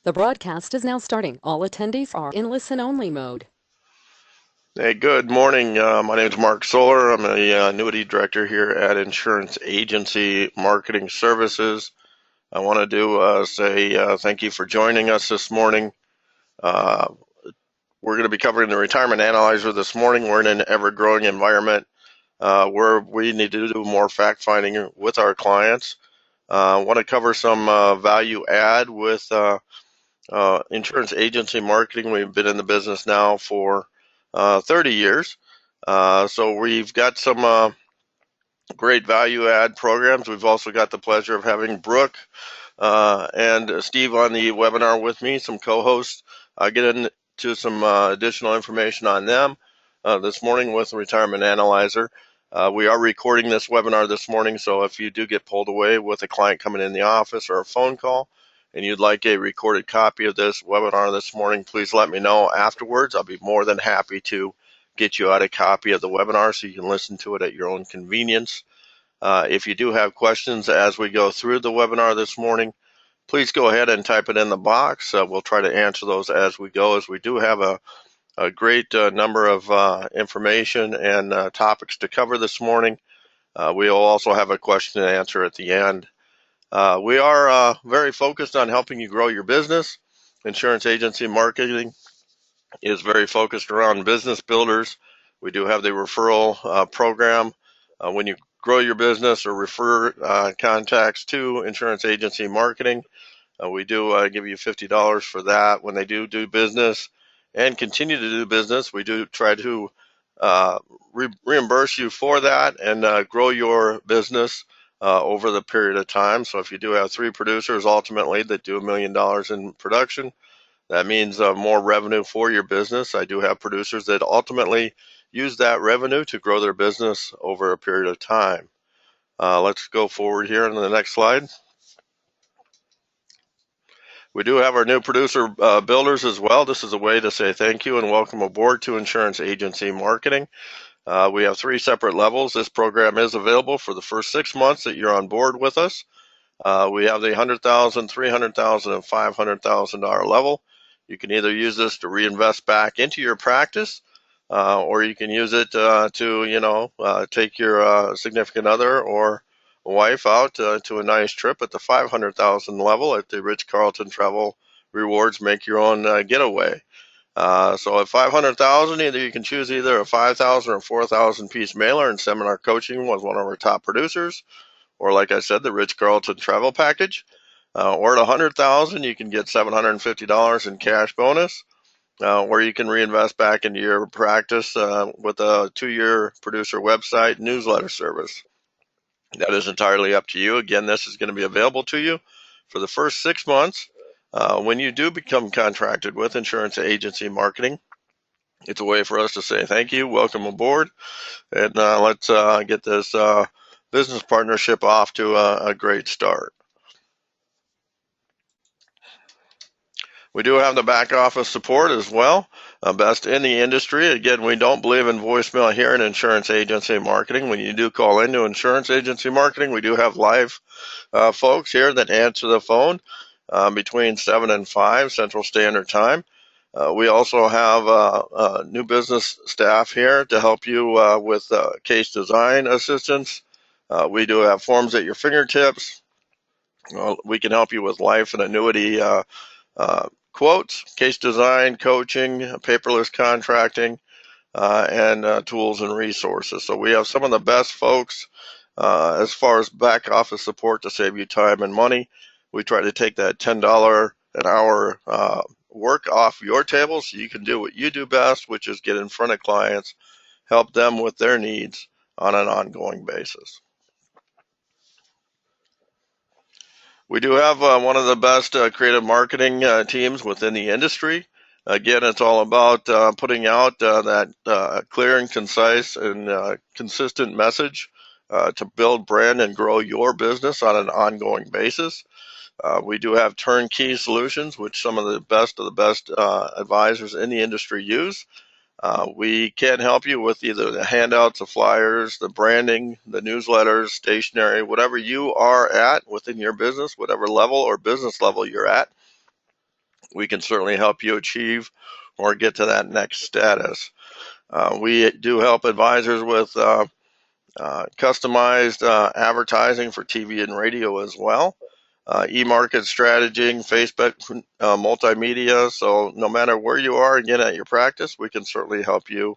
The broadcast is now starting. All attendees are in listen-only mode. Hey, good morning. My name is Mark Solar. I'm a annuity director here at Insurance Agency Marketing Services. I wanted to say thank you for joining us this morning. Uh, we're going to be covering the retirement analyzer this morning. We're in an ever-growing environment where we need to do more fact-finding with our clients. I want to cover some value add with insurance agency marketing. We've been in the business now for 30 years. So we've got some great value add programs. We've also got the pleasure of having Brooke and Steve on the webinar with me, some co-hosts. Get into some additional information on them this morning with the Retirement Analyzer. We are recording this webinar this morning, so if you do get pulled away with a client coming in the office or a phone call and you'd like a recorded copy of this webinar this morning, please let me know afterwards. I'll be more than happy to get you out a copy of the webinar so you can listen to it at your own convenience. If you do have questions as we go through the webinar this morning, please go ahead and type it in the box. We'll try to answer those as we go, as we do have a great number of information and topics to cover this morning. We'll also have a question and answer at the end. We are very focused on helping you grow your business. Insurance agency marketing is very focused around business builders. We do have the referral program. When you grow your business or refer contacts to insurance agency marketing, we do give you $50 for that. When they do business and continue to do business, we do try to reimburse you for that and grow your business over the period of time. So if you do have 3 producers ultimately that do $1 million in production, that means more revenue for your business. I do have producers that ultimately use that revenue to grow their business over a period of time. Let's go forward here on the next slide. We do have our new producer builders as well. This is a way to say thank you and welcome aboard to Insurance Agency Marketing. We have 3 separate levels. This program is available for the first 6 months that you're on board with us. We have the $100,000, $300,000, and $500,000 level. You can either use this to reinvest back into your practice, or you can use it to take your significant other or wife out to a nice trip at the $500,000 level at the Ritz-Carlton Travel Rewards Make Your Own Getaway. So at $500,000, either you can choose either a 5,000 or 4,000 piece mailer and seminar coaching with one of our top producers, or like I said, the Ritz-Carlton travel package. Or at $100,000, you can get $750 in cash bonus, or you can reinvest back into your practice with a 2-year producer website newsletter service. That is entirely up to you. Again, this is going to be available to you for the first 6 months. When you do become contracted with insurance agency marketing, it's a way for us to say thank you, welcome aboard, and let's get this business partnership off to a great start. We do have the back office support as well, best in the industry. Again, we don't believe in voicemail here in insurance agency marketing. When you do call into insurance agency marketing, we do have live folks here that answer the phone between 7 and 5 Central Standard Time. We also have new business staff here to help you with case design assistance. We do have forms at your fingertips. We can help you with life and annuity quotes, case design, coaching, paperless contracting, and tools and resources. So we have some of the best folks as far as back office support to save you time and money. We try to take that $10 an hour work off your table so you can do what you do best, which is get in front of clients, help them with their needs on an ongoing basis. We do have one of the best creative marketing teams within the industry. Again, it's all about putting out that clear and concise and consistent message to build brand and grow your business on an ongoing basis. We do have turnkey solutions, which some of the best advisors in the industry use. We can help you with either the handouts, the flyers, the branding, the newsletters, stationery, whatever you are at within your business, whatever level or business level you're at. we can certainly help you achieve or get to that next status. We do help advisors with customized advertising for TV and radio as well. E-market strategy, Facebook, multimedia. So no matter where you are again at your practice, we can certainly help you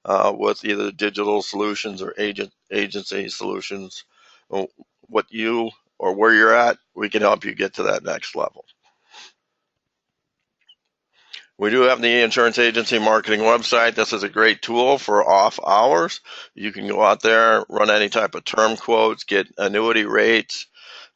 with either digital solutions or agency solutions. What you or where you're at, we can help you get to that next level. We do have the insurance agency marketing website. This is a great tool for off hours. You can go out there, run any type of term quotes, get annuity rates,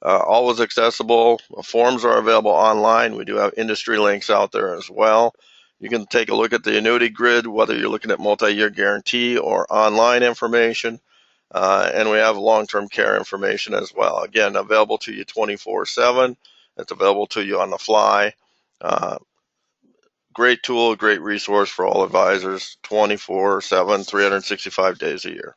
always accessible. Forms are available online. We do have industry links out there as well. You can take a look at the annuity grid, whether you're looking at multi-year guarantee or online information. And we have long-term care information as well. Again, available to you 24/7. It's available to you on the fly. Great tool, great resource for all advisors, 24/7, 365 days a year.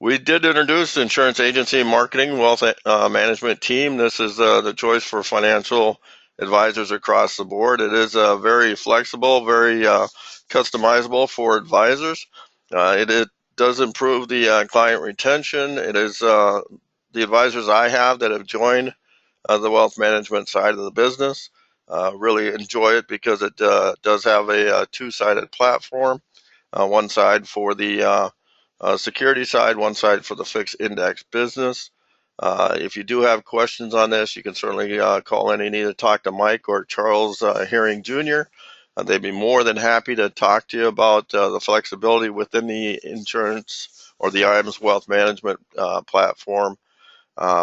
We did introduce the insurance agency marketing wealth management team. This is the choice for financial advisors across the board. It is very flexible, very customizable for advisors. It does improve the client retention. It is the advisors I have that have joined the wealth management side of the business. Really enjoy it because it does have a two-sided platform. One side for the security side, one side for the fixed index business. If you do have questions on this, you can certainly call in and either talk to Mike or Charles Herring Jr. They'd be more than happy to talk to you about the flexibility within the insurance or the IAMS wealth management platform.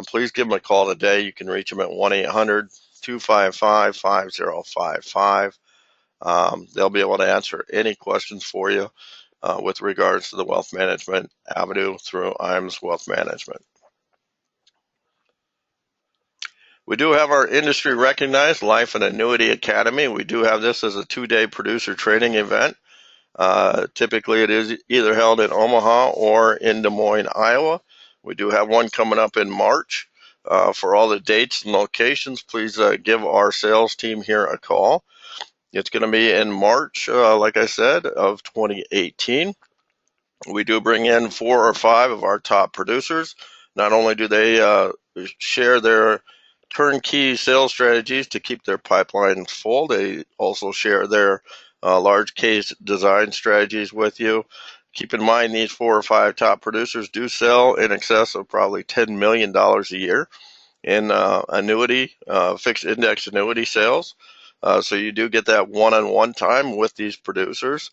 Please give them a call today. You can reach them at 1-800-255-5055. They'll be able to answer any questions for you with regards to the wealth management avenue through IAMS Wealth Management. We do have our industry recognized Life and Annuity Academy. We do have this as a 2-day producer training event. Typically, it is either held in Omaha or in Des Moines, Iowa. We do have one coming up in March. For all the dates and locations, please give our sales team here a call. It's going to be in March, like I said, of 2018. We do bring in 4 or 5 of our top producers. Not only do they share their turnkey sales strategies to keep their pipelines full, they also share their large case design strategies with you. Keep in mind these 4 or 5 top producers do sell in excess of probably $10 million a year in annuity, fixed index annuity sales. So you do get that one-on-one time with these producers.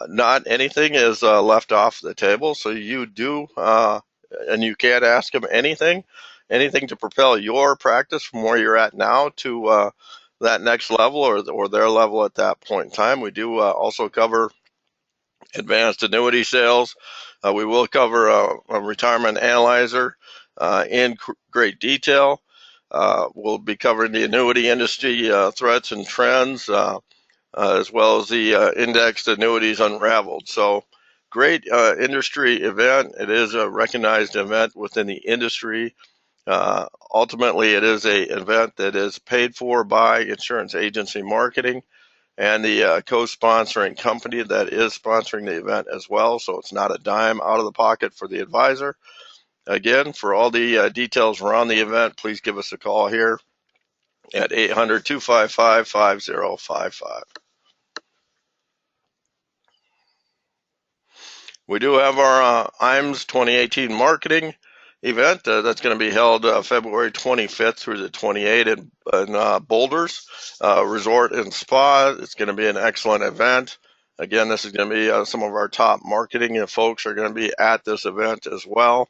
Not anything is left off the table. So you do, and you can't ask them anything to propel your practice from where you're at now to that next level or their level at that point in time. We do also cover advanced annuity sales. We will cover a retirement analyzer in great detail. We'll be covering the annuity industry threats and trends, as well as the indexed annuities unraveled. So great industry event. It is a recognized event within the industry. Ultimately, it is an event that is paid for by Insurance Agency Marketing and the co-sponsoring company that is sponsoring the event as well. So it's not a dime out of the pocket for the advisor. Again, for all the details around the event, please give us a call here at 800-255-5055. We do have our IAMS 2018 marketing event that's going to be held February 25th through the 28th in Boulders Resort and Spa. It's going to be an excellent event. Again, this is going to be some of our top marketing folks are going to be at this event as well.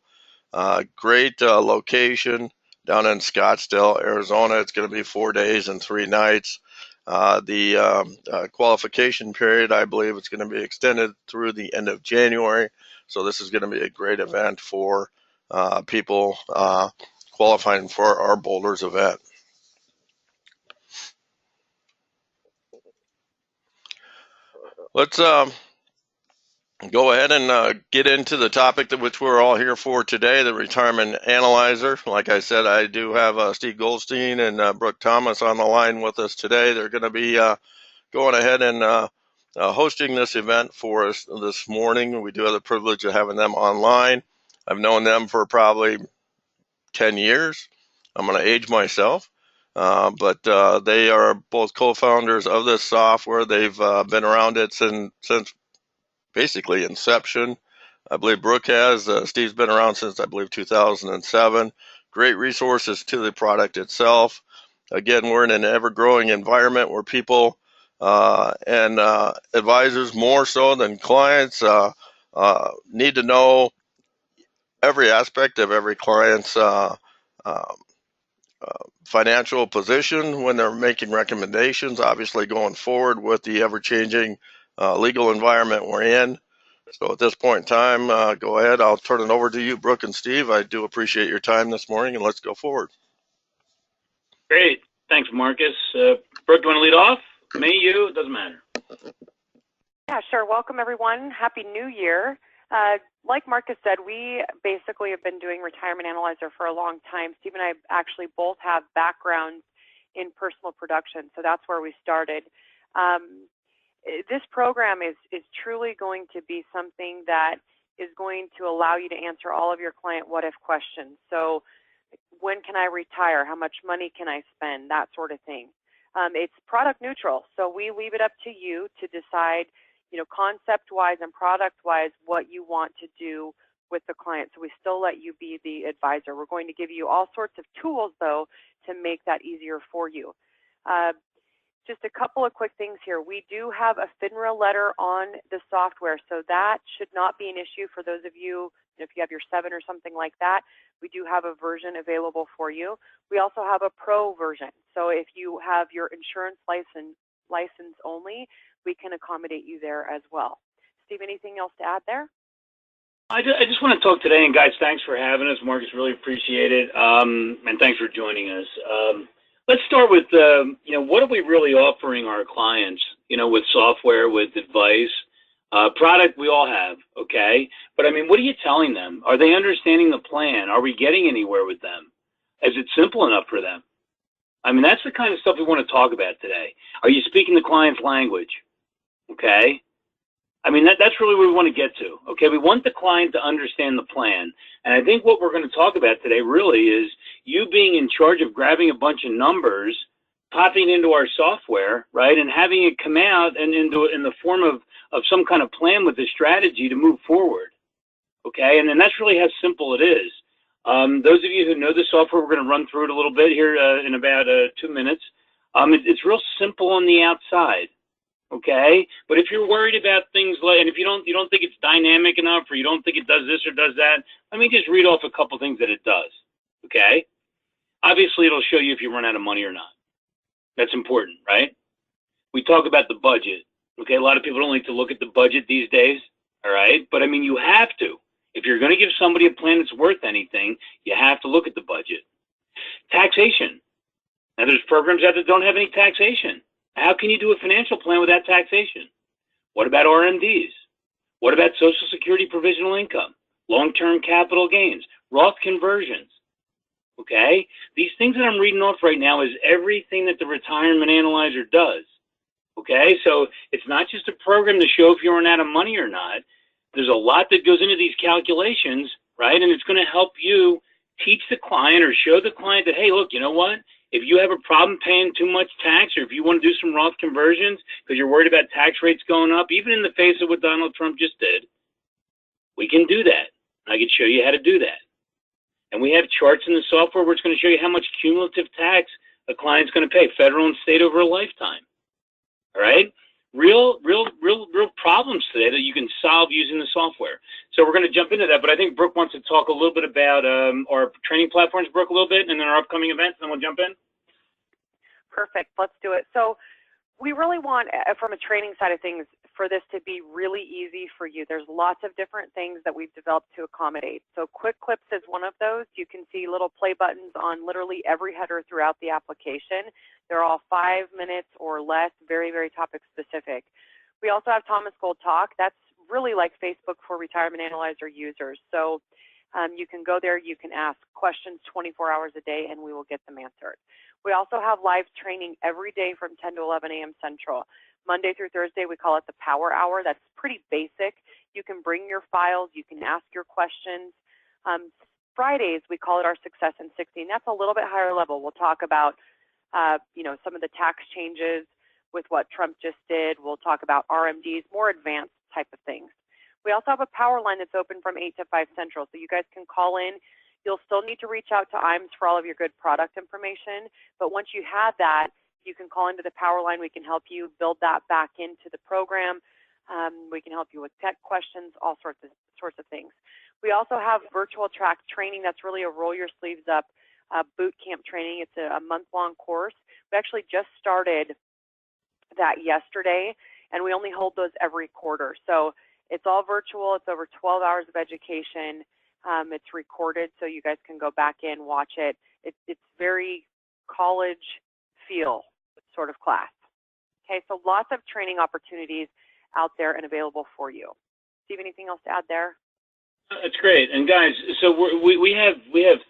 Great location down in Scottsdale, Arizona. It's going to be 4 days and 3 nights. The qualification period, I believe it's going to be extended through the end of January. So this is going to be a great event for people qualifying for our Boulders event. Let's go ahead and get into the topic that which we're all here for today, the retirement analyzer. Like I said, I do have Steve Goldstein and Brooke Thomas on the line with us today. They're going to be going ahead and hosting this event for us this morning. We do have the privilege of having them online. I've known them for probably 10 years. I'm going to age myself. But they are both co-founders of this software. They've been around it since basically inception. I believe Brooke has. Steve's been around since, I believe, 2007. Great resources to the product itself. Again, we're in an ever-growing environment where people and advisors, more so than clients, need to know every aspect of every client's uh, financial position when they're making recommendations, obviously going forward with the ever-changing legal environment we're in. So at this point in time, go ahead. I'll turn it over to you, Brooke and Steve. I do appreciate your time this morning, and let's go forward. Great. Thanks, Marcus. Brooke, do you want to lead off? Me, you, it doesn't matter. Yeah, sure. Welcome, everyone. Happy New Year. Like Marcus said, we basically have been doing Retirement Analyzer for a long time. Steve and I actually both have backgrounds in personal production, so that's where we started. This program is truly going to be something that is going to allow you to answer all of your client what-if questions. So when can I retire? How much money can I spend? That sort of thing. It's product neutral, so we leave it up to you to decide, concept-wise and product-wise, what you want to do with the client. So we still let you be the advisor. We're going to give you all sorts of tools, though, to make that easier for you. Just a couple of quick things here. We do have a FINRA letter on the software, so that should not be an issue for those of you, if you have your 7 or something like that. We do have a version available for you. We also have a pro version. So if you have your insurance license only, we can accommodate you there as well. Steve, anything else to add there? I just want to talk today, and guys, thanks for having us. Marcus, really appreciate it, and thanks for joining us. Let's start with, what are we really offering our clients, with software, with advice? Product we all have, okay? But, what are you telling them? Are they understanding the plan? Are we getting anywhere with them? Is it simple enough for them? That's the kind of stuff we want to talk about today. Are you speaking the client's language? Okay? That's really what we want to get to. Okay, we want the client to understand the plan. And I think what we're going to talk about today really is you being in charge of grabbing a bunch of numbers, popping into our software, right, and having it come out and in the form of some kind of plan with a strategy to move forward. Okay, and then that's really how simple it is. Those of you who know the software, we're going to run through it a little bit here in about 2 minutes. It's real simple on the outside. Okay, but if you're worried about things like, and if you don't think it's dynamic enough, or you don't think it does this or does that, let me just read off a couple things that it does. Okay, obviously it'll show you if you run out of money or not. That's important, right? We talk about the budget. Okay, a lot of people don't like to look at the budget these days. All right, but you have to. If you're going to give somebody a plan that's worth anything, you have to look at the budget. Taxation. Now there's programs out that don't have any taxation. How can you do a financial plan without taxation? What about RMDs? What about Social Security provisional income, long-term capital gains, Roth conversions? Okay? These things that I'm reading off right now is everything that the Retirement Analyzer does. Okay? So it's not just a program to show if you run out of money or not. There's a lot that goes into these calculations, right? And it's going to help you teach the client or show the client that, hey, look, you know what? If you have a problem paying too much tax, or if you want to do some Roth conversions because you're worried about tax rates going up, even in the face of what Donald Trump just did, we can do that. I can show you how to do that. And we have charts in the software where it's going to show you how much cumulative tax a client's going to pay, federal and state, over a lifetime. All right? Real problems today that you can solve using the software. So we're going to jump into that, but I think Brooke wants to talk a little bit about our training platforms, Brooke, a little bit, and then our upcoming events, and then we'll jump in. Perfect. Let's do it. So we really want, from a training side of things, for this to be really easy for you. There's lots of different things that we've developed to accommodate. So Quick Clips is one of those. You can see little play buttons on literally every header throughout the application. They're all 5 minutes or less, very, very topic specific. We also have Thomas Gold Talk. That's really like Facebook for Retirement Analyzer users. So you can go there, you can ask questions 24 hours a day, and we will get them answered. We also have live training every day from 10 to 11 a.m. Central. Monday through Thursday, we call it the Power Hour. That's pretty basic. You can bring your files, you can ask your questions. Fridays, we call it our Success in 60. That's a little bit higher level. We'll talk about some of the tax changes with what Trump just did. We'll talk about RMDs, more advanced type of things. We also have a power line that's open from 8 to 5 Central, so you guys can call in. You'll still need to reach out to IMS for all of your good product information, but once you have that, you can call into the power line. We can help you build that back into the program. We can help you with tech questions, all sorts of things. We also have virtual track training. That's really a roll your sleeves up boot camp training. It's a month-long course. We actually just started that yesterday, and we only hold those every quarter. So it's all virtual. It's over 12 hours of education. It's recorded, so you guys can go back in, watch it. It's very college feel sort of class. Okay, so lots of training opportunities out there and available for you. Steve, anything else to add there? That's great. And guys, so we have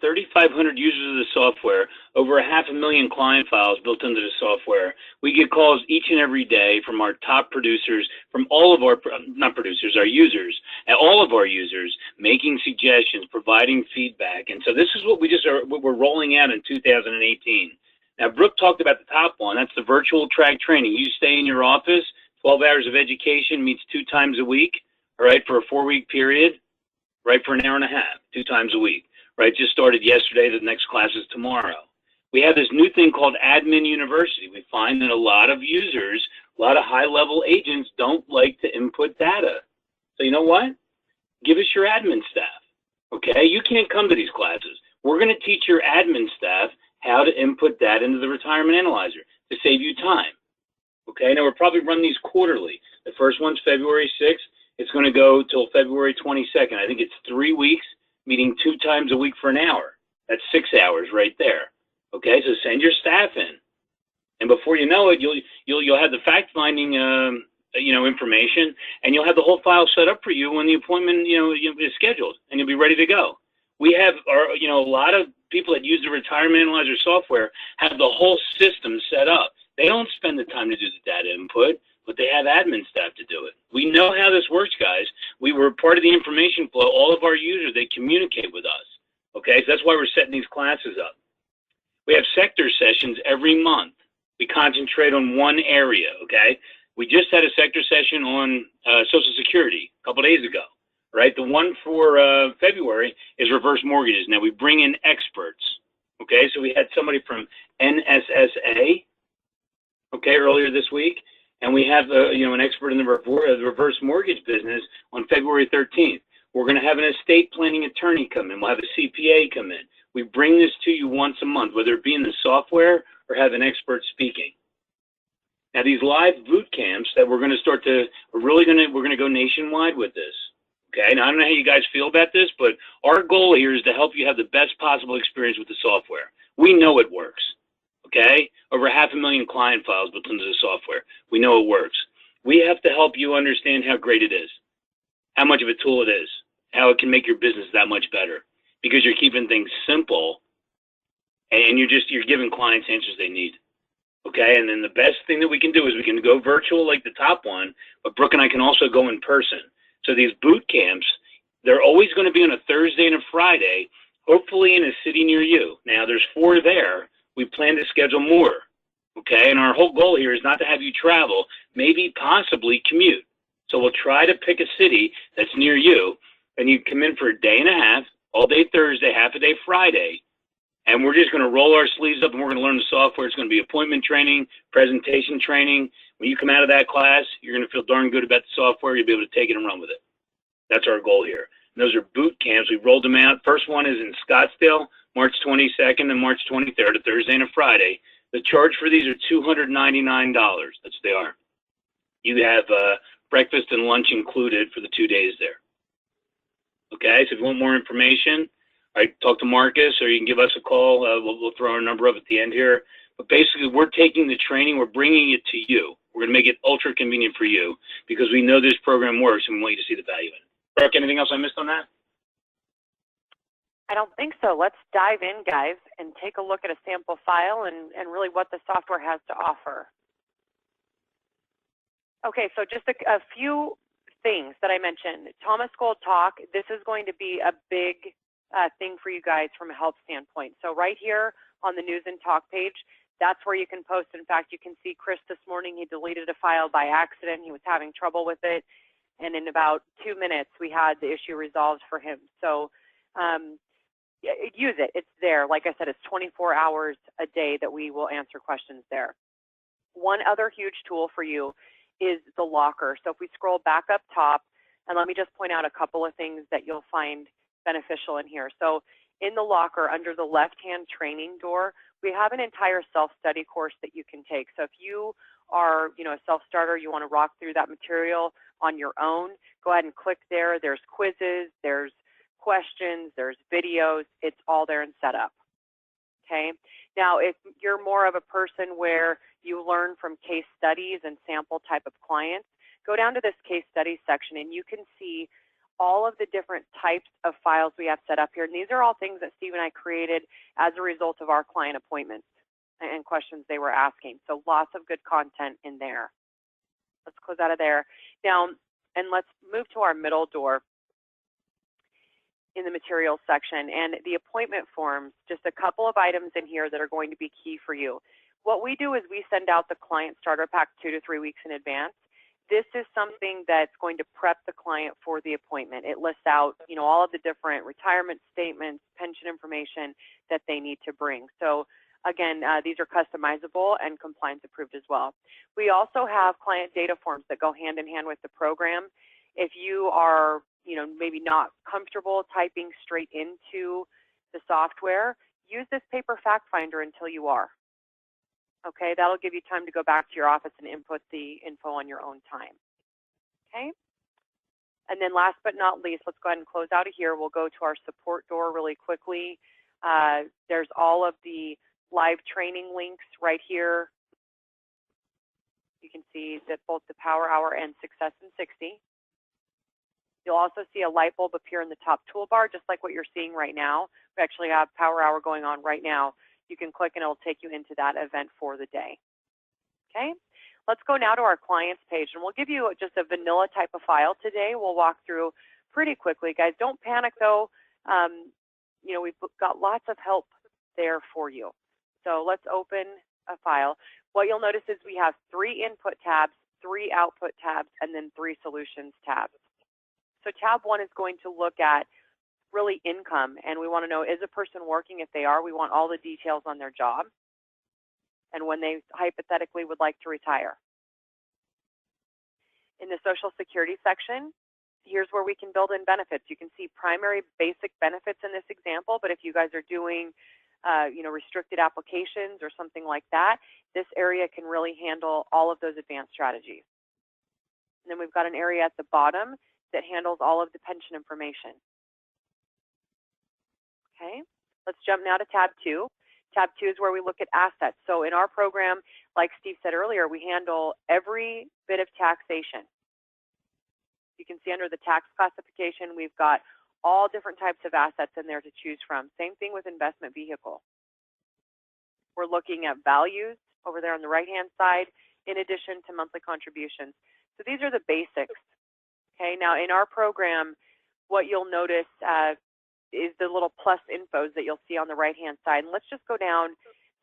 3,500 users of the software, over 500,000 client files built into the software. We get calls each and every day from our top producers, from all of our, not producers, our users, and all of our users making suggestions, providing feedback. And so this is what we're rolling out in 2018. Now, Brooke talked about the top one. That's the virtual track training. You stay in your office, 12 hours of education, meets 2 times a week, all right, for a 4-week period. Right, for an hour and a half, 2 times a week, right? Just started yesterday. The next class is tomorrow. We have this new thing called Admin University. We find that a lot of users, a lot of high-level agents don't like to input data. So you know what? Give us your admin staff, okay? You can't come to these classes. We're going to teach your admin staff how to input data into the Retirement Analyzer to save you time, okay? Now, we'll probably run these quarterly. The first one's February 6th. It's going to go till February 22nd. I think it's 3 weeks, meeting 2 times a week for an hour. That's 6 hours right there. Okay, so send your staff in, and before you know it, you'll have the fact-finding information, and you'll have the whole file set up for you when the appointment is scheduled, and you'll be ready to go. We have a lot of people that use the Retirement Analyzer software have the whole system set up. They don't spend the time to do the data input, but they have admin staff to do it. We know how this works, guys. We were part of the information flow. All of our users, they communicate with us. Okay, so that's why we're setting these classes up. We have sector sessions every month. We concentrate on one area, okay? We just had a sector session on Social Security a couple days ago, right? The one for February is reverse mortgages. Now, we bring in experts, okay? So we had somebody from NSSA, okay, earlier this week. And we have an expert in the reverse mortgage business on February 13th. We're going to have an estate planning attorney come in. We'll have a CPA come in. We bring this to you once a month, whether it be in the software or have an expert speaking. Now, these live boot camps that we're going to go nationwide with this. Okay, now I don't know how you guys feel about this, but our goal here is to help you have the best possible experience with the software. We know it works. Okay, over 500,000 client files built into the software. We know it works. We have to help you understand how great it is, how much of a tool it is, how it can make your business that much better, because you're keeping things simple, and you're giving clients answers they need. Okay, and then the best thing that we can do is we can go virtual like the top one, but Brooke and I can also go in person. So these boot camps, they're always going to be on a Thursday and a Friday, hopefully in a city near you. Now, there's 4 there. We plan to schedule more, okay? And our whole goal here is not to have you travel, maybe possibly commute. So we'll try to pick a city that's near you, and you come in for a day and a half, all day Thursday, half a day Friday, and we're just going to roll our sleeves up and we're going to learn the software. It's going to be appointment training, presentation training. When you come out of that class, you're going to feel darn good about the software. You'll be able to take it and run with it. That's our goal here. And those are boot camps. We rolled them out. First one is in Scottsdale, March 22nd and March 23rd, a Thursday and a Friday. The charge for these are $299. That's what they are. You have breakfast and lunch included for the 2 days there. Okay, so if you want more information, all right, talk to Marcus, or you can give us a call. We'll throw our number up at the end here. But basically, we're taking the training, we're bringing it to you. We're going to make it ultra convenient for you because we know this program works and we want you to see the value in it. Brooke, anything else I missed on that? I don't think so. Let's dive in, guys, and take a look at a sample file and really what the software has to offer. Okay, so just a few things that I mentioned. Thomas Gold Talk, this is going to be a big thing for you guys from a help standpoint. So right here on the News and Talk page, that's where you can post. In fact, you can see Chris this morning, he deleted a file by accident. He was having trouble with it. And in about 2 minutes, we had the issue resolved for him. So use it. It's there. Like I said, it's 24 hours a day that we will answer questions there. One other huge tool for you is the locker. So if we scroll back up top, and let me just point out a couple of things that you'll find beneficial in here. So in the locker, under the left-hand training door, we have an entire self-study course that you can take. So if you are, a self-starter, you want to rock through that material on your own, go ahead and click there. There's quizzes, there's questions, there's videos. It's all there and set up. Okay. Now, if you're more of a person where you learn from case studies and sample type of clients, go down to this case studies section and you can see all of the different types of files we have set up here. And these are all things that Steve and I created as a result of our client appointments and questions they were asking. So lots of good content in there. Let's close out of there. Now, and let's move to our middle door in the materials section, and the appointment forms, just a couple of items in here that are going to be key for you. What we do is we send out the client starter pack 2 to 3 weeks in advance. This is something that's going to prep the client for the appointment. It lists out, all of the different retirement statements, pension information that they need to bring. So again, these are customizable and compliance approved as well. We also have client data forms that go hand in hand with the program. If you are maybe not comfortable typing straight into the software, use this paper fact finder until you are. Okay, that'll give you time to go back to your office and input the info on your own time. Okay, and then last but not least, let's go ahead and close out of here. We'll go to our support door really quickly. There's all of the live training links right here. You can see that both the Power Hour and Success in 60. You'll also see a light bulb appear in the top toolbar, just like what you're seeing right now. We actually have Power Hour going on right now. You can click and it'll take you into that event for the day. Okay, let's go now to our clients page, and we'll give you just a vanilla type of file today. We'll walk through pretty quickly, guys. Don't panic though. We've got lots of help there for you. So let's open a file. What you'll notice is we have 3 input tabs, 3 output tabs, and then 3 solutions tabs. So tab 1 is going to look at really income, and we want to know, is a person working? If they are, we want all the details on their job and when they hypothetically would like to retire. In the Social Security section, here's where we can build in benefits. You can see primary basic benefits in this example, but if you guys are doing restricted applications or something like that, this area can really handle all of those advanced strategies. And then we've got an area at the bottom that handles all of the pension information. Okay, let's jump now to tab 2. Tab 2 is where we look at assets. So in our program, like Steve said earlier, we handle every bit of taxation. You can see under the tax classification, we've got all different types of assets in there to choose from. Same thing with investment vehicle. We're looking at values over there on the right-hand side, in addition to monthly contributions. So these are the basics. Okay, now in our program, what you'll notice is the little plus infos that you'll see on the right-hand side. And let's just go down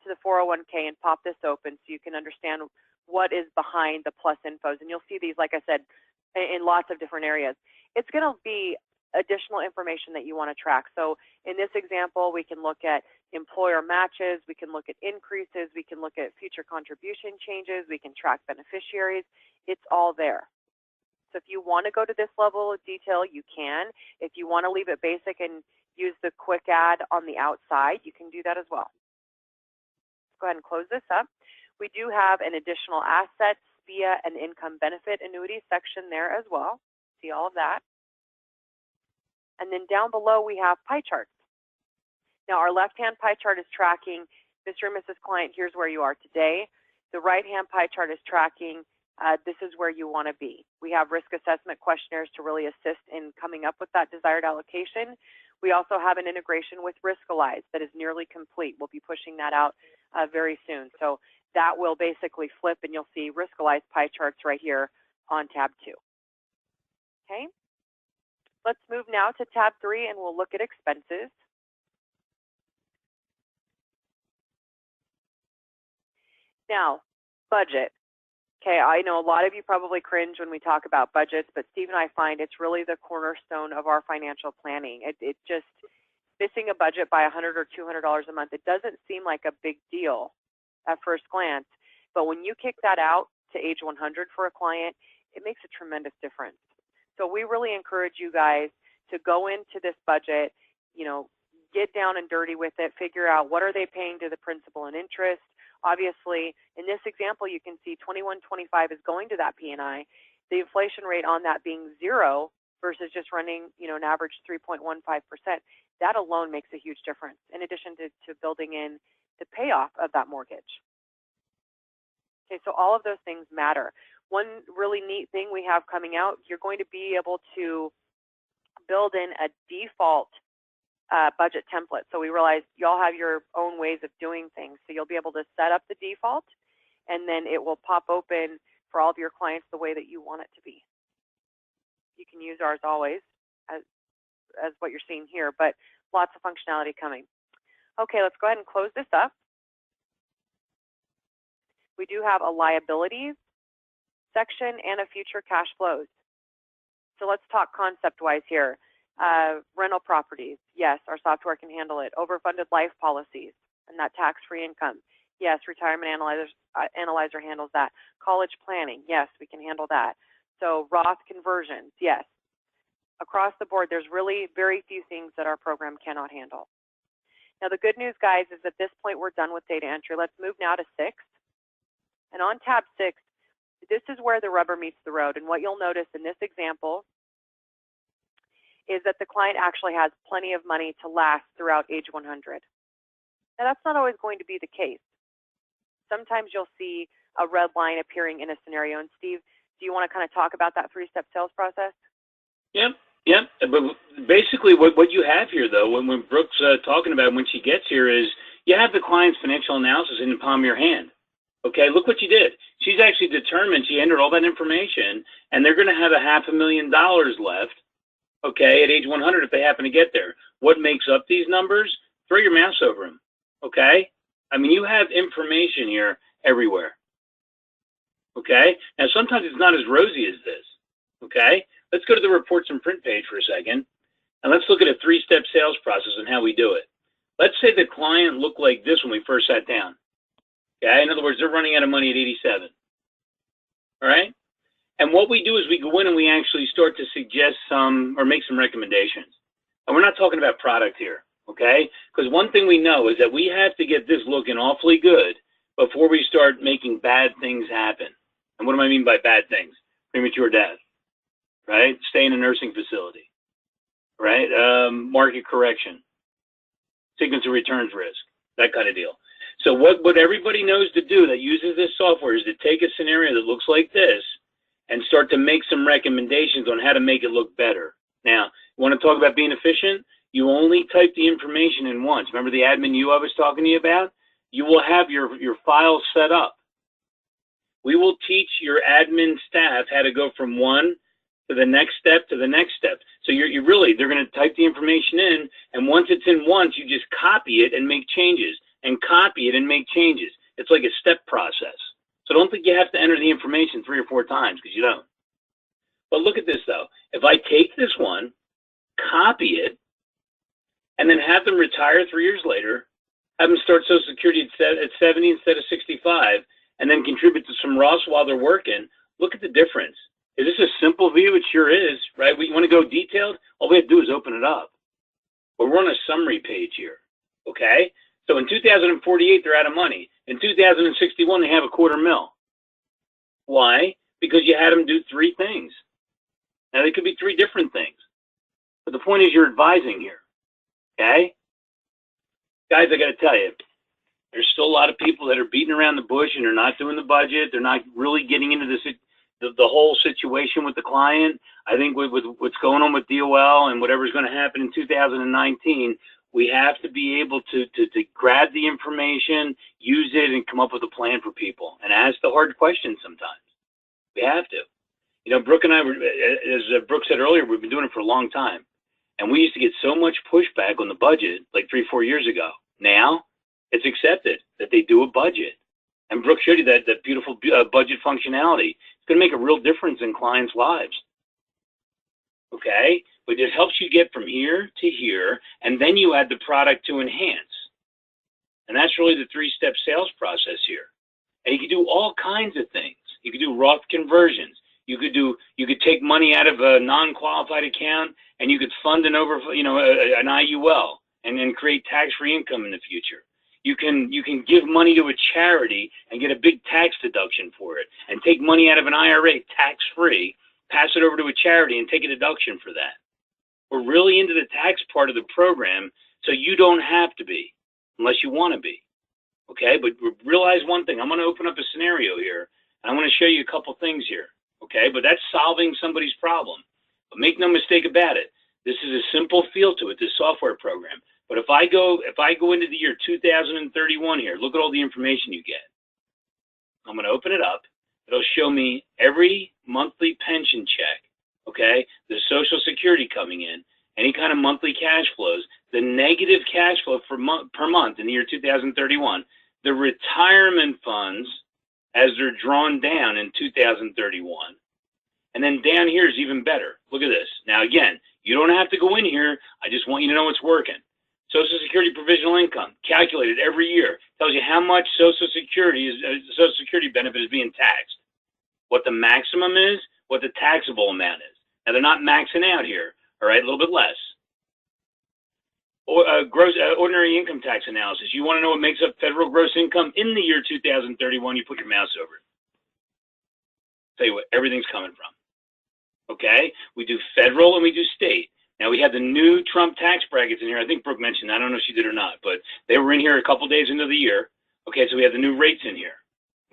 to the 401k and pop this open so you can understand what is behind the plus infos. And you'll see these, like I said, in lots of different areas. It's going to be additional information that you want to track. So in this example, we can look at employer matches, we can look at increases, we can look at future contribution changes, we can track beneficiaries. It's all there. So if you want to go to this level of detail, you can. If you want to leave it basic and use the quick add on the outside, you can do that as well. Let's go ahead and close this up. We do have an additional assets, via an income benefit annuity section there as well. See all of that. And then down below we have pie charts. Now our left-hand pie chart is tracking Mr. and Mrs. Client, here's where you are today. The right-hand pie chart is tracking this is where you want to be. We have risk assessment questionnaires to really assist in coming up with that desired allocation. We also have an integration with Riskalyze that is nearly complete. We'll be pushing that out very soon. So that will basically flip, and you'll see Riskalyze pie charts right here on tab 2. Okay, let's move now to tab 3, and we'll look at expenses. Now, budget. Okay, I know a lot of you probably cringe when we talk about budgets, but Steve and I find it's really the cornerstone of our financial planning. It just, missing a budget by $100 or $200 a month, it doesn't seem like a big deal at first glance, but when you kick that out to age 100 for a client, it makes a tremendous difference. So we really encourage you guys to go into this budget, you know, get down and dirty with it, figure out what are they paying to the principal and interest. Obviously, in this example, you can see 2125 is going to that P&I. The inflation rate on that being 0 versus just running, you know, an average 3.15%. That alone makes a huge difference, in addition to building in the payoff of that mortgage. Okay, so all of those things matter. One really neat thing we have coming out, you're going to be able to build in a default budget template. So we realize y'all have your own ways of doing things. So you'll be able to set up the default, and then it will pop open for all of your clients the way that you want it to be. You can use ours always as what you're seeing here, but lots of functionality coming. Okay, let's go ahead and close this up. We do have a liabilities section and a future cash flows. So let's talk concept-wise here. Rental properties, yes, our software can handle it. Overfunded life policies and that tax-free income, yes, retirement analyzer handles that. College planning, yes, we can handle that. So Roth conversions, yes. Across the board, there's really very few things that our program cannot handle. Now the good news, guys, is at this point we're done with data entry. Let's move now to 6. And on tab 6, this is where the rubber meets the road. And what you'll notice in this example is that the client actually has plenty of money to last throughout age 100. Now that's not always going to be the case. Sometimes you'll see a red line appearing in a scenario. And Steve, do you want to kind of talk about that 3-step sales process? Yep. But basically what you have here, though, when Brooke's talking about when she gets here is you have the client's financial analysis in the palm of your hand. Okay, look what you did. She's actually determined, she entered all that information, and they're going to have $500,000 left, okay, at age 100 if they happen to get there. What makes up these numbers? Throw your mouse over them, okay? I mean, you have information here everywhere, okay? Now, sometimes it's not as rosy as this, okay? Let's go to the reports and print page for a second, and let's look at a 3-step sales process and how we do it. Let's say the client looked like this when we first sat down. Okay, in other words, they're running out of money at 87. All right? And what we do is we go in and we actually start to suggest some or make some recommendations. And we're not talking about product here, okay? Because one thing we know is that we have to get this looking awfully good before we start making bad things happen. And what do I mean by bad things? Premature death, right? Stay in a nursing facility, right? Market correction, sequence of returns risk, that kind of deal. So what everybody knows to do that uses this software is to take a scenario that looks like this and start to make some recommendations on how to make it look better. Now, you want to talk about being efficient? You only type the information in once. Remember the admin I was talking to you about? You will have your file set up. We will teach your admin staff how to go from one to the next step to the next step. So you're really, they're going to type the information in, and once it's in once, you just copy it and make changes. And copy it and make changes. It's like a step process. So don't think you have to enter the information 3 or 4 times, because you don't. But look at this, though. If I take this one, copy it, and then have them retire 3 years later, have them start Social Security at 70 instead of 65, and then contribute to some Roths while they're working, look at the difference. Is this a simple view? It sure is, right? We want to go detailed? All we have to do is open it up. But we're on a summary page here, okay? So in 2048, they're out of money. In 2061, they have $250,000. Why? Because you had them do 3 things. Now, they could be 3 different things. But the point is you're advising here, okay? Guys, I got to tell you, there's still a lot of people that are beating around the bush and they're not doing the budget. They're not really getting into this. the whole situation with the client. I think with what's going on with DOL and whatever's going to happen in 2019, we have to be able to grab the information, use it, and come up with a plan for people and ask the hard questions sometimes. We have to. You know, Brooke and I, as Brooke said earlier, we've been doing it for a long time. And we used to get so much pushback on the budget like 3-4 years ago. Now, it's accepted that they do a budget. And Brooke showed you that beautiful budget functionality. It's going to make a real difference in clients' lives. Okay? But it helps you get from here to here, and then you add the product to enhance. And that's really the 3-step sales process here. And you can do all kinds of things. You could do Roth conversions. You could take money out of a non-qualified account and you could fund an IUL and then create tax-free income in the future. You can give money to a charity and get a big tax deduction for it, and take money out of an IRA tax-free, pass it over to a charity and take a deduction for that. We're really into the tax part of the program, so you don't have to be unless you want to be. Okay, but realize one thing. I'm going to open up a scenario here. And I'm going to show you a couple things here. Okay, but that's solving somebody's problem. But make no mistake about it. This is a simple feel to it, this software program. But if I go into the year 2031 here, look at all the information you get. I'm going to open it up. It'll show me every monthly pension check, okay, the Social Security coming in, any kind of monthly cash flows, the negative cash flow per month in the year 2031, the retirement funds as they're drawn down in 2031. And then down here is even better. Look at this. Now, again, you don't have to go in here. I just want you to know it's working. Social Security provisional income, calculated every year, tells you how much Social Security benefit is being taxed, what the maximum is, what the taxable amount is. Now, they're not maxing out here, all right, a little bit less. Ordinary income tax analysis. You want to know what makes up federal gross income in the year 2031, you put your mouse over it. Tell you what, everything's coming from. Okay? We do federal and we do state. Now, we have the new Trump tax brackets in here. I think Brooke mentioned, I don't know if she did or not, but they were in here a couple days into the year. Okay, so we have the new rates in here.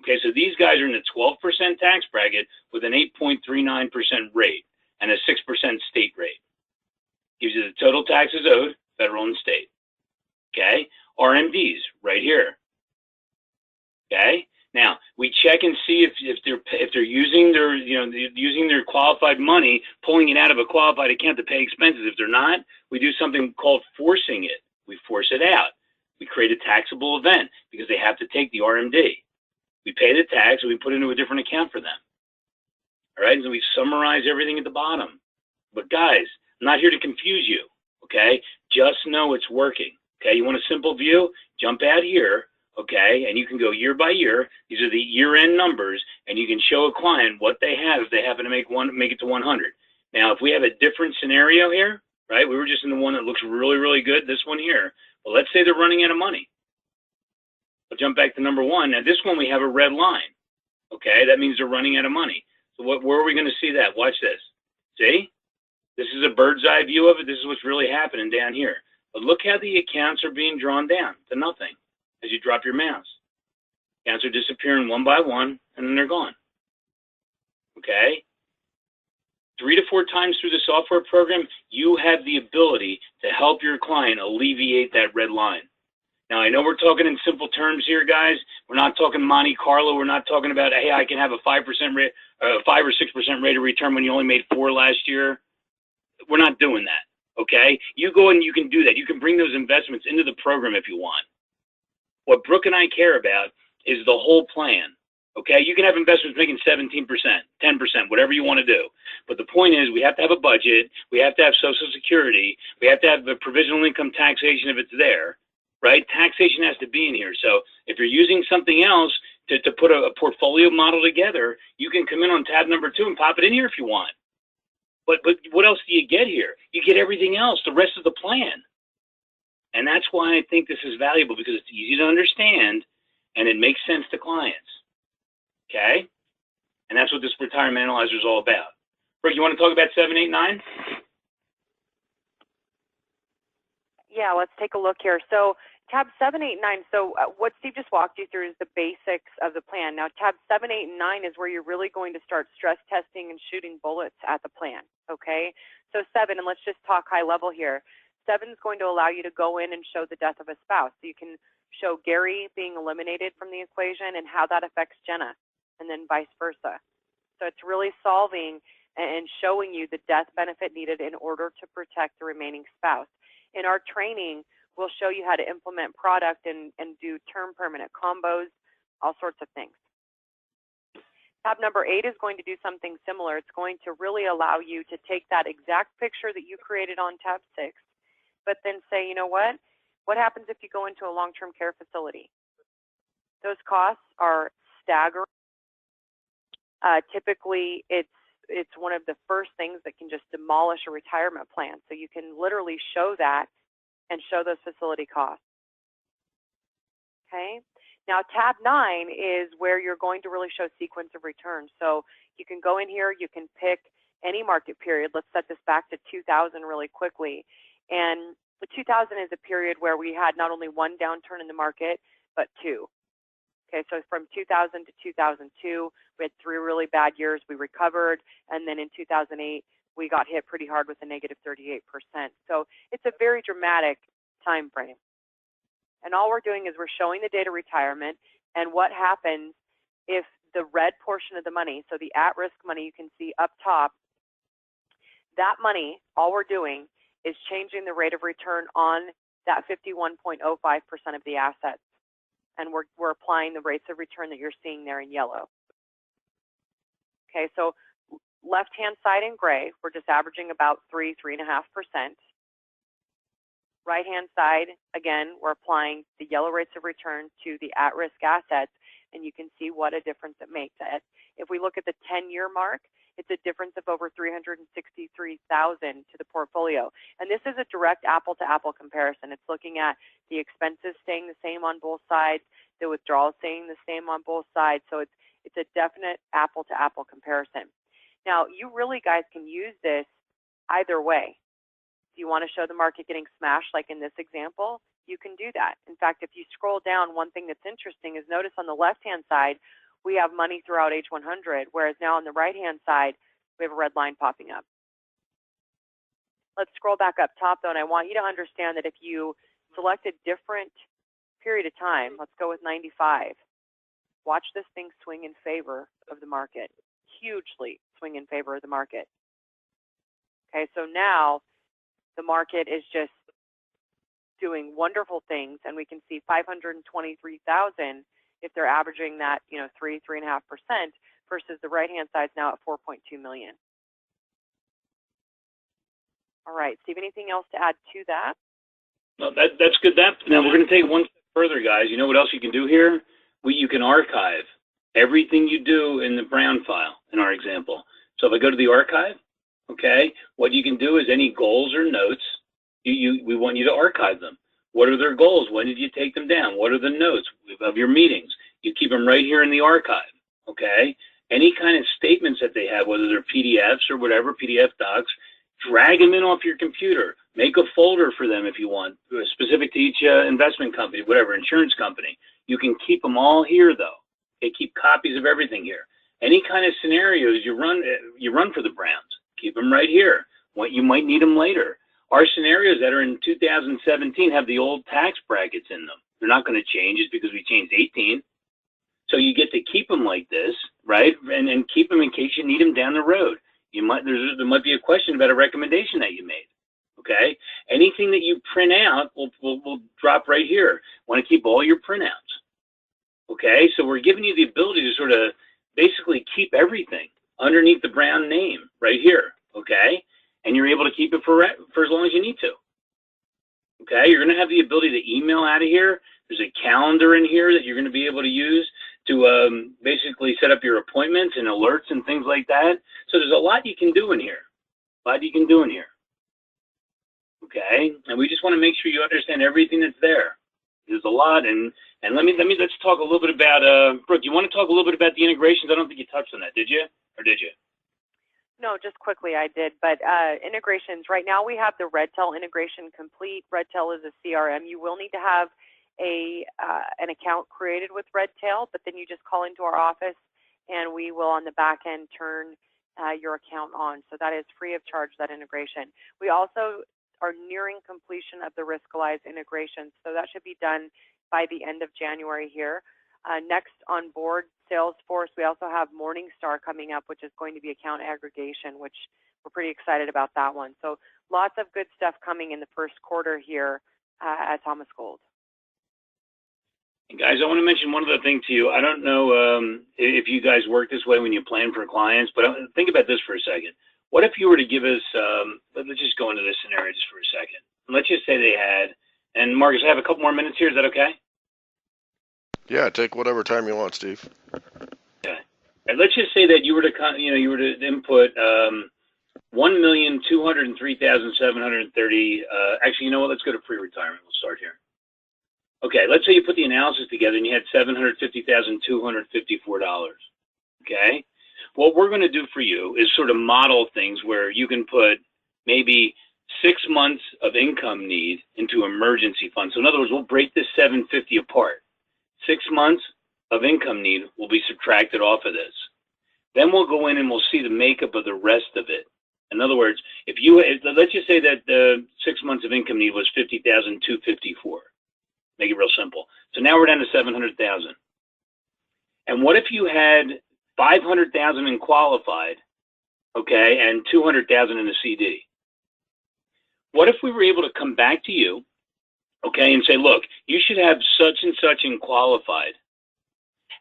Okay, so these guys are in the 12% tax bracket with an 8.39% rate and a 6% state rate. Gives you the total taxes owed, federal and state. Okay, RMDs right here. Okay, now we check and see if they're using their qualified money, pulling it out of a qualified account to pay expenses. If they're not, we do something called forcing it. We force it out. We create a taxable event because they have to take the RMD. We pay the tax and we put it into a different account for them. All right, so we summarize everything at the bottom. But guys, I'm not here to confuse you. Okay, just know it's working. Okay, you want a simple view? Jump out here. Okay, and you can go year by year. These are the year-end numbers, and you can show a client what they have if they happen to make it to 100. Now, if we have a different scenario here, right? We were just in the one that looks really, really good. This one here. Well, let's say they're running out of money. I'll jump back to number one. Now, this one we have a red line. Okay, that means they're running out of money. So where are we going to see that? Watch this. See? This is a bird's eye view of it. This is what's really happening down here. But look how the accounts are being drawn down to nothing as you drop your mouse. Accounts are disappearing one by one, and then they're gone. Okay? 3 to 4 times through the software program, you have the ability to help your client alleviate that red line. Now, I know we're talking in simple terms here, guys. We're not talking Monte Carlo. We're not talking about, hey, I can have a 5% rate, 5 or 6% rate of return when you only made 4 last year. We're not doing that, okay? You go and you can do that. You can bring those investments into the program if you want. What Brooke and I care about is the whole plan, okay? You can have investments making 17%, 10%, whatever you want to do. But the point is we have to have a budget. We have to have Social Security. We have to have the provisional income taxation if it's there, right? Taxation has to be in here. So if you're using something else to put a portfolio model together, you can come in on tab number 2 and pop it in here if you want. But what else do you get here? You get everything else, the rest of the plan. And that's why I think this is valuable, because it's easy to understand and it makes sense to clients. Okay? And that's what this retirement analyzer is all about. Brooke, you want to talk about 7, 8, 9? Yeah, let's take a look here. So Tab 7, 8, 9. So what Steve just walked you through is the basics of the plan. Now, tab 7, 8, and 9 is where you're really going to start stress testing and shooting bullets at the plan, okay? So 7, and let's just talk high level here. 7 is going to allow you to go in and show the death of a spouse. So you can show Gary being eliminated from the equation and how that affects Jenna, and then vice versa. So it's really solving and showing you the death benefit needed in order to protect the remaining spouse. In our training, we'll show you how to implement product and do term permanent combos, all sorts of things. Tab number 8 is going to do something similar. It's going to really allow you to take that exact picture that you created on tab 6, but then say, you know what? What happens if you go into a long-term care facility? Those costs are staggering. Typically, it's one of the first things that can just demolish a retirement plan. So you can literally show that and show those facility costs. Okay. Now, tab 9 is where you're going to really show sequence of returns. So you can go in here, you can pick any market period. Let's set this back to 2000 really quickly. And the 2000 is a period where we had not only one downturn in the market, but two. Okay, so from 2000 to 2002, we had 3 really bad years. We recovered, and then in 2008, we got hit pretty hard with a negative 38%. So it's a very dramatic time frame. And all we're doing is we're showing the date of retirement and what happens if the red portion of the money, so the at-risk money you can see up top, that money, all we're doing is changing the rate of return on that 51.05% of the assets. And we're applying the rates of return that you're seeing there in yellow. Okay, so left-hand side in gray, we're just averaging about 3.5%. Right-hand side, again, we're applying the yellow rates of return to the at-risk assets, and you can see what a difference it makes. If we look at the 10-year mark, it's a difference of over $363,000 to the portfolio. And this is a direct apple-to-apple comparison. It's looking at the expenses staying the same on both sides, the withdrawals staying the same on both sides. So it's a definite apple-to-apple comparison. Now, you really, guys, can use this either way. If you want to show the market getting smashed, like in this example, you can do that. In fact, if you scroll down, one thing that's interesting is notice on the left-hand side, we have money throughout age 100, whereas now on the right-hand side, we have a red line popping up. Let's scroll back up top, though, and I want you to understand that if you select a different period of time, let's go with 95, watch this thing swing in favor of the market, hugely swing in favor of the market. Okay, so now the market is just doing wonderful things, and we can see 523,000 if they're averaging that, 3.5%, versus the right-hand side is now at 4.2 million. All right, Steve, anything else to add to that? No, that's good. Now we're going to take it one step further, guys. You know what else you can do here? You can archive everything you do in the Brown file, in our example. So if I go to the archive, okay, what you can do is any goals or notes, we want you to archive them. What are their goals? When did you take them down? What are the notes of your meetings? You keep them right here in the archive, okay? Any kind of statements that they have, whether they're PDFs or whatever, PDF docs, drag them in off your computer. Make a folder for them if you want, specific to each investment company, whatever, insurance company. You can keep them all here, though. Okay, keep copies of everything here. Any kind of scenarios you run for the Browns, keep them right here. You might need them later. Our scenarios that are in 2017 have the old tax brackets in them. They're not going to change just because we changed 18. So you get to keep them like this, right? And keep them in case you need them down the road. There might be a question about a recommendation that you made. Okay? Anything that you print out will drop right here. Want to keep all your printouts. Okay? So we're giving you the ability to sort of basically keep everything underneath the Brown name right here. Okay? And you're able to keep it for as long as you need to. Okay? You're going to have the ability to email out of here. There's a calendar in here that you're going to be able to use to basically set up your appointments and alerts and things like that. So there's a lot you can do in here. Okay? And we just want to make sure you understand everything that's there. There's a lot, and let's talk a little bit about Brooke. You want to talk a little bit about the integrations? I don't think you touched on that, did you? Or did you? No, just quickly I did, but integrations, right now we have the Redtail integration complete. Redtail is a CRM. You will need to have an account created with Redtail, but then you just call into our office and we will on the back end turn your account on. So that is free of charge, that integration. We also are nearing completion of the Riskalyze integration, so that should be done by the end of January here. Next on board, Salesforce, we also have Morningstar coming up, which is going to be account aggregation, which we're pretty excited about that one. So lots of good stuff coming in the first quarter here at Thomas Gold. Guys, I want to mention one other thing to you. I don't know if you guys work this way when you plan for clients, but think about this for a second. What if you were to give us, let's just go into this scenario just for a second. Let's just say they had, and Marcus, I have a couple more minutes here. Is that okay? Yeah, take whatever time you want, Steve. Okay. And let's just say that you were to, you were to input 1,203,730. Actually, you know what? Let's go to pre-retirement. We'll start here. Okay, let's say you put the analysis together and you had $750,254. Okay, what we're going to do for you is sort of model things where you can put maybe 6 months of income need into emergency funds. So in other words, we'll break this 750 apart. 6 months of income need will be subtracted off of this. Then we'll go in and we'll see the makeup of the rest of it. In other words, let's just say that the 6 months of income need was $50,254. Make it real simple. So now we're down to 700,000. And what if you had 500,000 in qualified, okay, and 200,000 in the CD? What if we were able to come back to you, okay, and say, look, you should have such and such in qualified,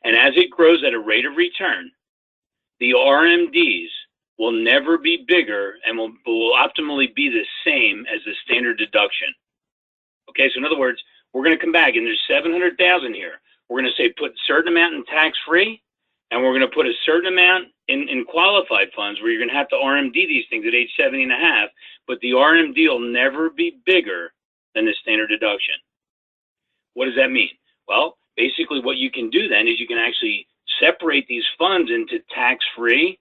and as it grows at a rate of return, the RMDs will never be bigger and will optimally be the same as the standard deduction. Okay, so in other words, we're going to come back and there's 700,000 here. We're going to say put a certain amount in tax-free, and we're going to put a certain amount in qualified funds where you're going to have to RMD these things at age 70 and a half, but the RMD will never be bigger than the standard deduction. What does that mean? Well, basically what you can do then is you can actually separate these funds into tax-free,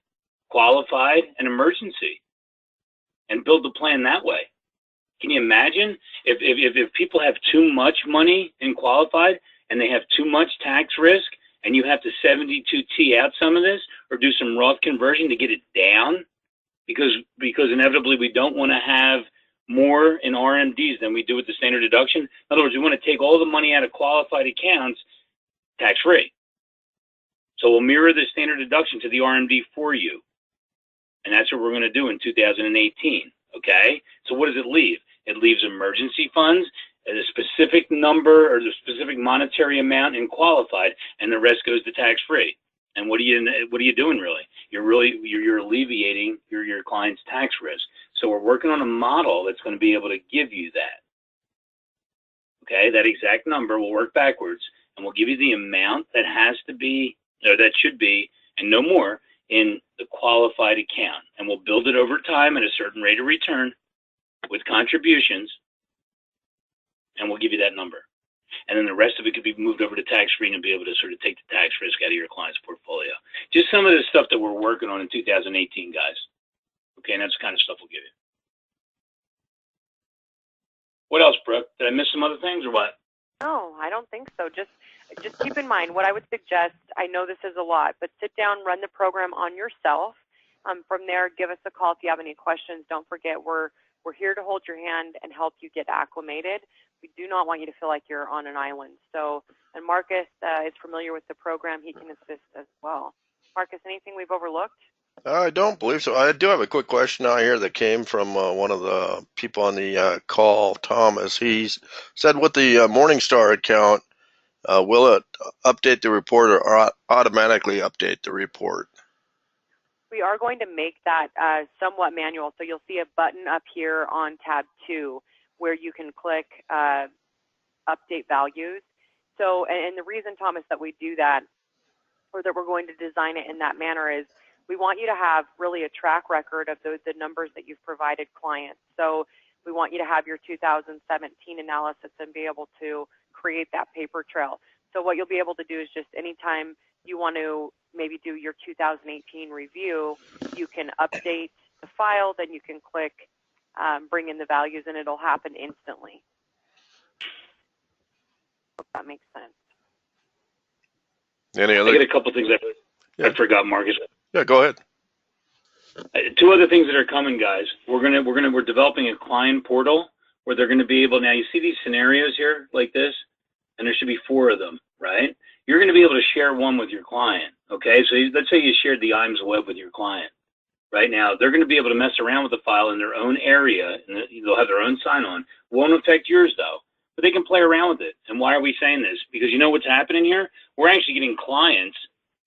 qualified, and emergency, and build the plan that way. Can you imagine if people have too much money in qualified and they have too much tax risk and you have to 72T out some of this or do some Roth conversion to get it down because inevitably we don't want to have more in RMDs than we do with the standard deduction. In other words, we want to take all the money out of qualified accounts tax-free. So we'll mirror the standard deduction to the RMD for you. And that's what we're going to do in 2018. Okay? So what does it leave? It leaves emergency funds at a specific number or the specific monetary amount in qualified, and the rest goes to tax-free. And what are you doing really? You're alleviating your client's tax risk. So we're working on a model that's going to be able to give you that. Okay, that exact number will work backwards, and we'll give you the amount that has to be, or that should be, and no more, in the qualified account. And we'll build it over time at a certain rate of return with contributions, and we'll give you that number. And then the rest of it could be moved over to tax-free and be able to sort of take the tax risk out of your client's portfolio. Just some of the stuff that we're working on in 2018, guys. Okay, and that's the kind of stuff we'll give you. What else, Brooke? Did I miss some other things or what? No, I don't think so. Just keep in mind what I would suggest. I know this is a lot, but sit down, run the program on yourself. From there, give us a call if you have any questions. Don't forget, we're here to hold your hand and help you get acclimated. We do not want you to feel like you're on an island. So, and Marcus is familiar with the program. He can assist as well. Marcus, anything we've overlooked? I don't believe so. I do have a quick question out here that came from one of the people on the call, Thomas. He said with the Morningstar account, will it update the report or automatically update the report? We are going to make that somewhat manual. So you'll see a button up here on tab 2 where you can click update values. So, and the reason, Thomas, that we do that, or that we're going to design it in that manner, is we want you to have really a track record of the numbers that you've provided clients. So we want you to have your 2017 analysis and be able to create that paper trail. So what you'll be able to do is just anytime you want to maybe do your 2018 review, you can update the file, then you can click bring in the values, and it'll happen instantly. that makes sense. Any other? I get a couple things I forgot, Marcus. Yeah, go ahead. Two other things that are coming, guys. We're developing a client portal where they're going to be able. Now, you see these scenarios here like this, and there should be 4 of them, right? You're going to be able to share one with your client. Okay, so let's say you shared the IMS web with your client. Right now, they're going to be able to mess around with the file in their own area, and they'll have their own sign-on. Won't affect yours, though, but they can play around with it. And why are we saying this? Because you know what's happening here? We're actually getting clients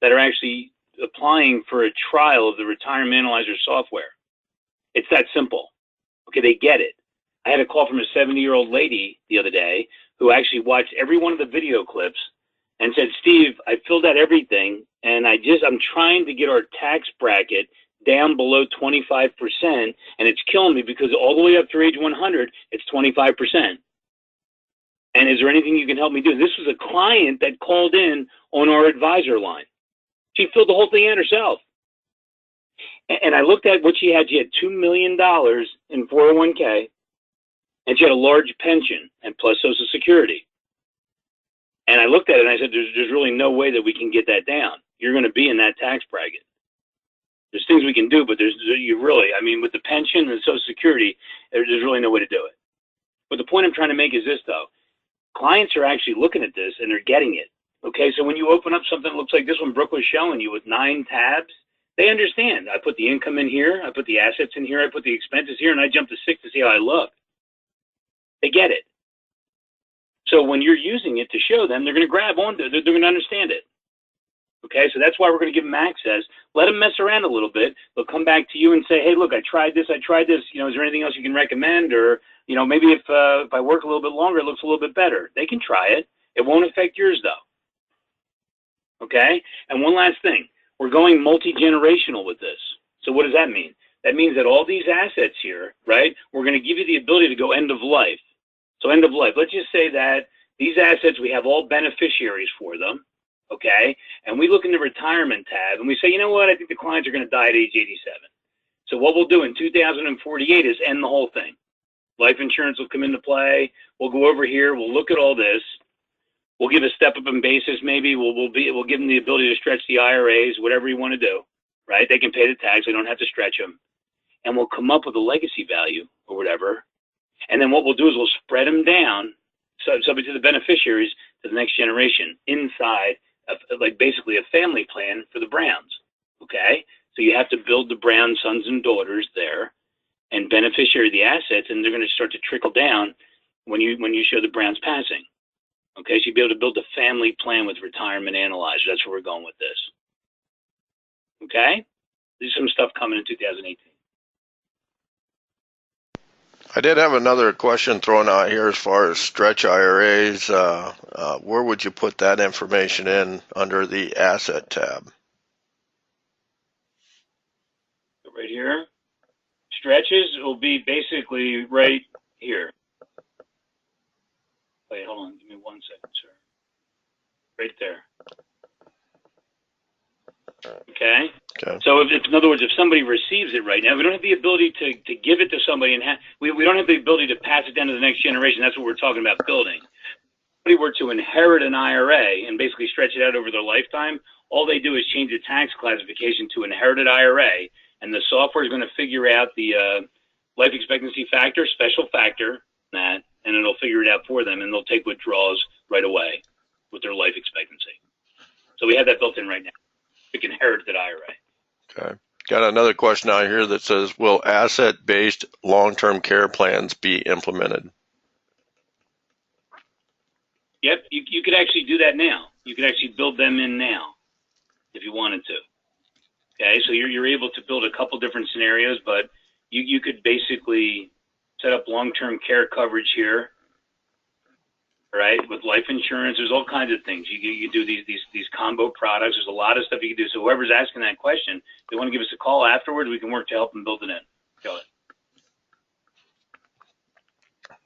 that are actually applying for a trial of the Retirement Analyzer software. It's that simple. Okay, they get it. I had a call from a 70-year-old lady the other day who actually watched every one of the video clips and said, Steve, I filled out everything, and I'm trying to get our tax bracket down below 25%, and it's killing me because all the way up through age 100, it's 25%. And is there anything you can help me do? This was a client that called in on our advisor line. She filled the whole thing out herself. And I looked at what she had. She had $2 million in 401k, and she had a large pension and plus Social Security. And I looked at it and I said, there's really no way that we can get that down. You're going to be in that tax bracket. There's things we can do, but with the pension and Social Security, there's really no way to do it. But the point I'm trying to make is this, though. Clients are actually looking at this and they're getting it. Okay, so when you open up something that looks like this one Brooke was showing you with 9 tabs, they understand. I put the income in here, I put the assets in here, I put the expenses here, and I jump to 6 to see how I look. They get it. So when you're using it to show them, they're going to grab onto it. They're going to understand it. Okay, so that's why we're going to give them access. Let them mess around a little bit. They'll come back to you and say, hey, look, I tried this. You know, is there anything else you can recommend? Or, you know, maybe if I work a little bit longer, it looks a little bit better. They can try it. It won't affect yours, though. Okay, and one last thing. We're going multi-generational with this. So what does that mean? That means that all these assets here, right, we're going to give you the ability to go end of life. So end of life. Let's just say that these assets, we have all beneficiaries for them. Okay, and we look in the retirement tab and we say, you know what, I think the clients are going to die at age 87. So what we'll do in 2048 is end the whole thing. Life insurance will come into play. We'll go over here. We'll look at all this. We'll give a step up in basis maybe. We'll give them the ability to stretch the IRAs, whatever you want to do, right? They can pay the tax. They don't have to stretch them. And we'll come up with a legacy value or whatever. And then what we'll do is we'll spread them down, subject to the beneficiaries, to the next generation inside like basically a family plan for the Browns, okay? So you have to build the Brown sons and daughters there and beneficiary the assets, and they're going to start to trickle down when you show the Browns passing, okay? So you'll be able to build a family plan with Retirement Analyzer. That's where we're going with this, okay? There's some stuff coming in 2018. I did have another question thrown out here as far as stretch IRAs. Where would you put that information in under the asset tab? Right here. Stretches will be basically right here. Wait, hold on. Give me 1 second, sir. Right there. Okay. So in other words, if somebody receives it right now, we don't have the ability to give it to somebody and we don't have the ability to pass it down to the next generation. That's what we're talking about building. If somebody were to inherit an IRA and basically stretch it out over their lifetime, all they do is change the tax classification to inherited IRA, and the software is going to figure out the life expectancy factor, special factor, and it'll figure it out for them, and they'll take withdrawals right away with their life expectancy. So we have that built in right now. We can inherit that IRA. Okay. Got another question out here that says, will asset-based long-term care plans be implemented? Yep, you could actually do that now. You could actually build them in now if you wanted to. Okay, so you're able to build a couple different scenarios, but you could basically set up long-term care coverage here, right? With life insurance, there's all kinds of things. You do these combo products. There's a lot of stuff you can do. So whoever's asking that question, if they want to give us a call afterwards, we can work to help them build it in. Go ahead.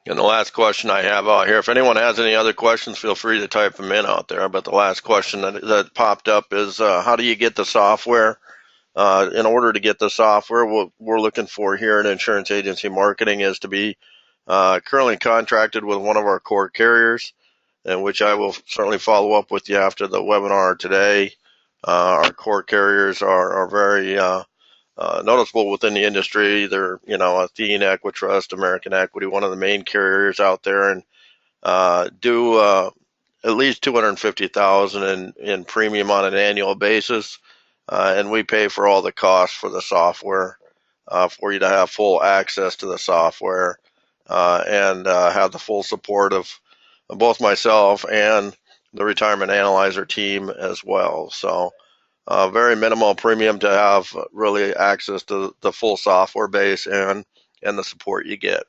And the last question I have out here, if anyone has any other questions, feel free to type them in out there. But the last question that popped up is, how do you get the software? In order to get the software, what we're looking for here at Insurance Agency Marketing is to be currently contracted with one of our core carriers. and which I will certainly follow up with you after the webinar today. Our core carriers are very noticeable within the industry. They're, Athene, Equitrust, American Equity, one of the main carriers out there, and do at least $250,000 in premium on an annual basis, and we pay for all the costs for the software for you to have full access to the software and have the full support of both myself and the retirement analyzer team as well. So very minimal premium to have really access to the full software base and the support you get.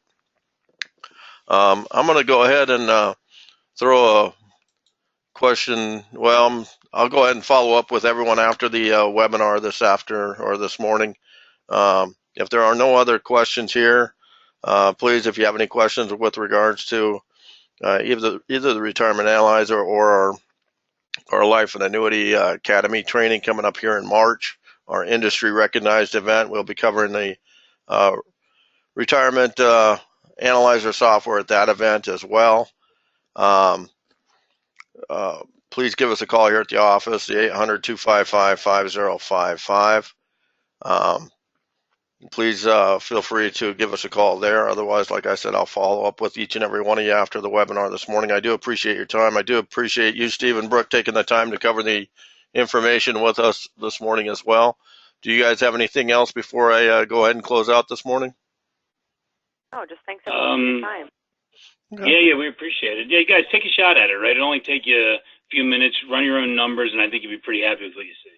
I'm going to go ahead and throw a question. Well, I'll go ahead and follow up with everyone after the webinar this morning. If there are no other questions here, please, if you have any questions with regards to either the retirement analyzer or our Life and Annuity Academy training coming up here in March, our industry recognized event, we'll be covering the retirement analyzer software at that event as well. Please give us a call here at the office, the 800-255-5055. Please feel free to give us a call there. Otherwise, like I said, I'll follow up with each and every one of you after the webinar this morning. I do appreciate your time. I do appreciate you, Steve and Brooke, taking the time to cover the information with us this morning as well. Do you guys have anything else before I go ahead and close out this morning? No, just thanks everyone for your time. Okay. Yeah, we appreciate it. Yeah, you guys, take a shot at it, right? It'll only take you a few minutes, run your own numbers, and I think you'll be pretty happy with what you see.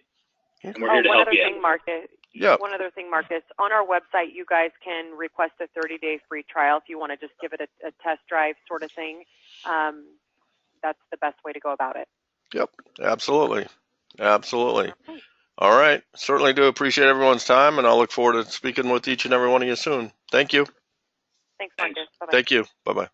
And we're here to help you out. One other thing, Marcus. On our website, you guys can request a 30-day free trial if you want to just give it a test drive sort of thing. That's the best way to go about it. Yep, absolutely. Absolutely. Okay. All right. Certainly do appreciate everyone's time, and I'll look forward to speaking with each and every one of you soon. Thank you. Thanks, Marcus. Bye-bye. Thank you. Bye-bye.